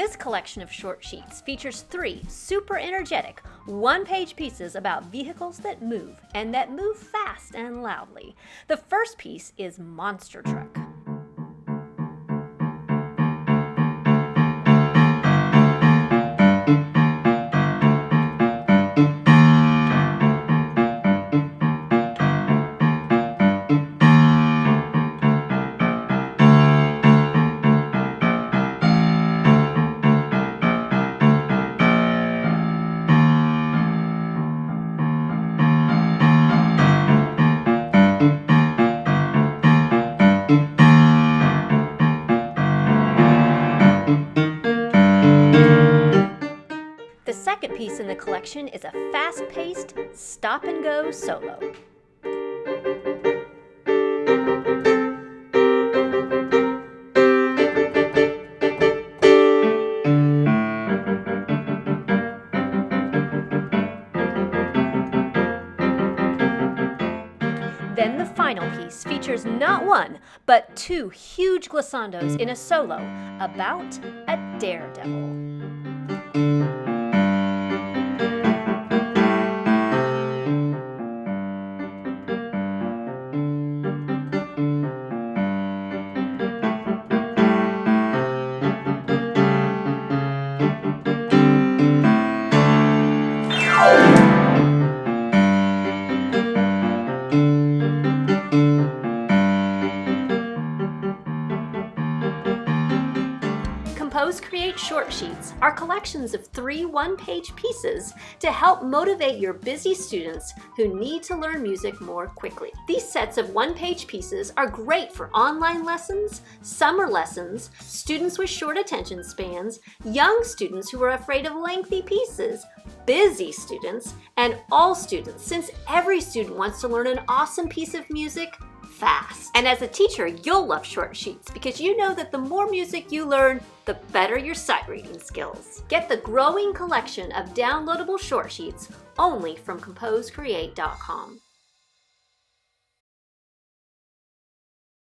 This collection of short sheets features 3 super energetic, one-page pieces about vehicles that move, and that move fast and loudly. The first piece is Monster Truck. The second piece in the collection is a fast-paced, stop-and-go solo. Then the final piece features not one, but 2 huge glissandos in a solo about a daredevil. Compose Create short sheets are collections of 3 one-page pieces to help motivate your busy students who need to learn music more quickly. These sets of one-page pieces are great for online lessons, summer lessons, students with short attention spans, young students who are afraid of lengthy pieces, busy students, and all students, since every student wants to learn an awesome piece of music fast. And as a teacher, you'll love short sheets because you know that the more music you learn, the better your sight reading skills. Get the growing collection of downloadable short sheets only from composecreate.com.